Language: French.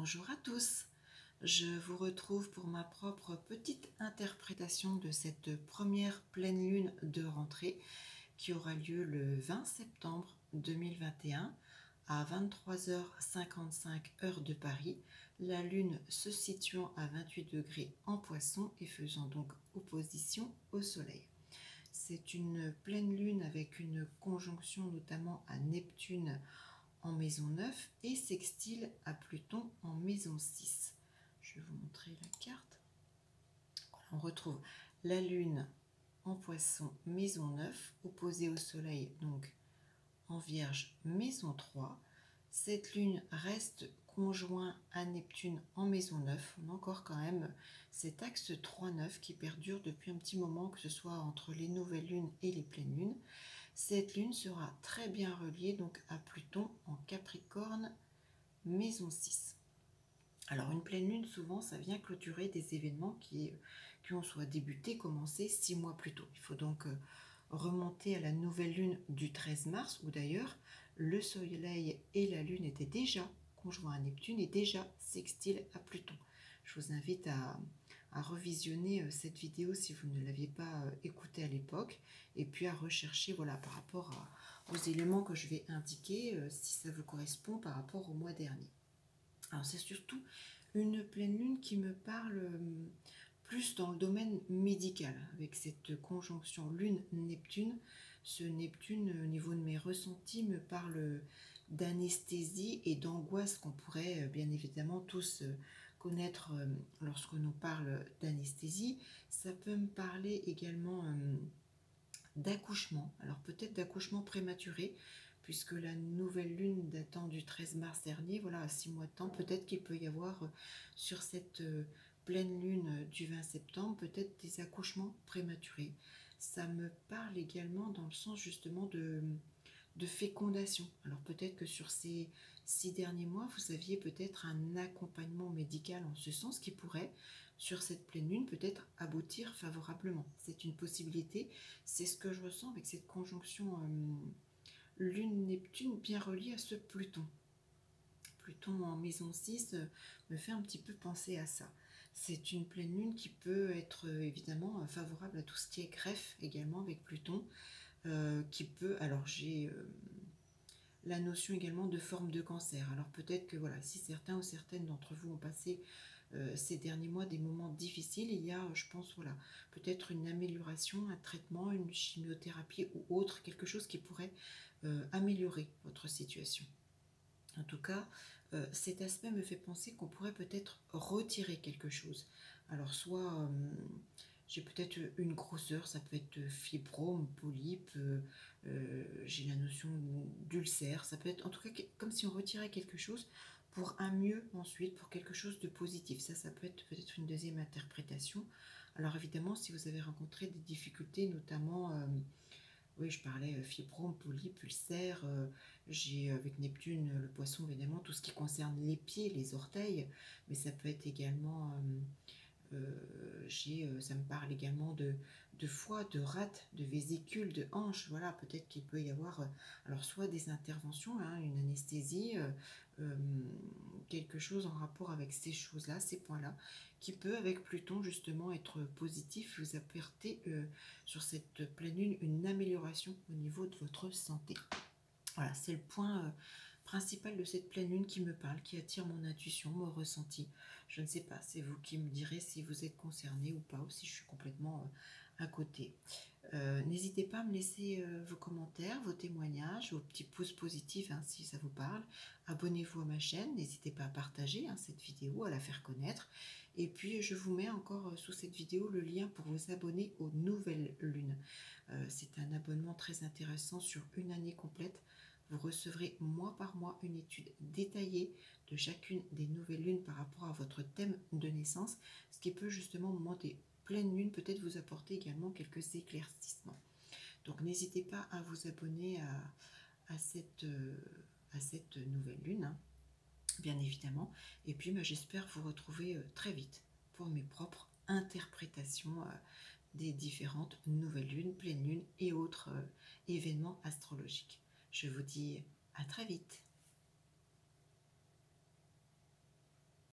Bonjour à tous, je vous retrouve pour ma propre petite interprétation de cette première pleine lune de rentrée qui aura lieu le 20 septembre 2021 à 23h55 heure de Paris, la lune se situant à 28 degrés en Poisson et faisant donc opposition au soleil. C'est une pleine lune avec une conjonction notamment à Neptune en maison 9 et sextile à Pluton en maison 6. Je vais vous montrer la carte. Voilà, on retrouve la lune en Poisson maison 9 opposée au soleil donc en Vierge maison 3. Cette lune reste conjoint à Neptune en maison 9. On a encore quand même cet axe 3-9 qui perdure depuis un petit moment, que ce soit entre les nouvelles lunes et les pleines lunes. Cette lune sera très bien reliée donc à Pluton en Capricorne, maison 6. Alors une pleine lune, souvent, ça vient clôturer des événements qui ont soit débuté, commencé 6 mois plus tôt. Il faut donc remonter à la nouvelle lune du 13 mars, où d'ailleurs le soleil et la lune étaient déjà conjoints à Neptune et déjà sextiles à Pluton. Je vous invite à revisionner cette vidéo si vous ne l'aviez pas écoutée à l'époque, et puis à rechercher voilà, par rapport aux éléments que je vais indiquer, si ça vous correspond par rapport au mois dernier. Alors c'est surtout une pleine lune qui me parle plus dans le domaine médical, avec cette conjonction lune-Neptune. Ce Neptune, au niveau de mes ressentis, me parle d'anesthésie et d'angoisse qu'on pourrait bien évidemment tous connaître lorsqu'on nous parle d'anesthésie. Ça peut me parler également d'accouchement, alors peut-être d'accouchement prématuré, puisque la nouvelle lune datant du 13 mars dernier, voilà, à 6 mois de temps, peut-être qu'il peut y avoir sur cette pleine lune du 20 septembre, peut-être des accouchements prématurés. Ça me parle également dans le sens justement de fécondation. Alors peut-être que sur ces 6 derniers mois, vous aviez peut-être un accompagnement médical en ce sens qui pourrait, sur cette pleine lune, peut-être aboutir favorablement. C'est une possibilité, c'est ce que je ressens avec cette conjonction Lune-Neptune bien reliée à ce Pluton. Pluton en maison 6 me fait un petit peu penser à ça. C'est une pleine lune qui peut être évidemment favorable à tout ce qui est greffe également avec Pluton, qui peut, alors j'ai la notion également de forme de cancer. Alors peut-être que voilà, si certains ou certaines d'entre vous ont passé ces derniers mois des moments difficiles, il y a, je pense, voilà, peut-être une amélioration, un traitement, une chimiothérapie ou autre, quelque chose qui pourrait améliorer votre situation. En tout cas, cet aspect me fait penser qu'on pourrait peut-être retirer quelque chose. Alors soit j'ai peut-être une grosseur, ça peut être fibrome, polype, j'ai la notion d'ulcère, ça peut être en tout cas comme si on retirait quelque chose pour un mieux ensuite, pour quelque chose de positif. Ça peut être peut-être une deuxième interprétation. Alors évidemment, si vous avez rencontré des difficultés, notamment, oui, je parlais fibrome, polype, ulcère, j'ai avec Neptune, le Poisson, évidemment, tout ce qui concerne les pieds, les orteils, mais ça peut être également... ça me parle également de foie, de rate, de vésicule, de hanche. Voilà, peut-être qu'il peut y avoir alors soit des interventions, hein, une anesthésie, quelque chose en rapport avec ces choses-là, ces points-là, qui peut avec Pluton justement être positif, vous apporter sur cette pleine lune une amélioration au niveau de votre santé. Voilà, c'est le point principal de cette pleine lune qui me parle, qui attire mon intuition, mon ressenti. Je ne sais pas, c'est vous qui me direz si vous êtes concerné ou pas, ou si je suis complètement à côté. N'hésitez pas à me laisser vos commentaires, vos témoignages, vos petits pouces positifs hein, si ça vous parle. Abonnez-vous à ma chaîne, n'hésitez pas à partager hein, cette vidéo, à la faire connaître. Et puis je vous mets encore sous cette vidéo le lien pour vous abonner aux nouvelles lunes. C'est un abonnement très intéressant sur une année complète. Vous recevrez mois par mois une étude détaillée de chacune des nouvelles lunes par rapport à votre thème de naissance, ce qui peut justement au moment des pleines lunes peut-être vous apporter également quelques éclaircissements. Donc n'hésitez pas à vous abonner à cette nouvelle lune, hein, bien évidemment. Et puis j'espère vous retrouver très vite pour mes propres interprétations des différentes nouvelles lunes, pleines lunes et autres événements astrologiques. Je vous dis à très vite.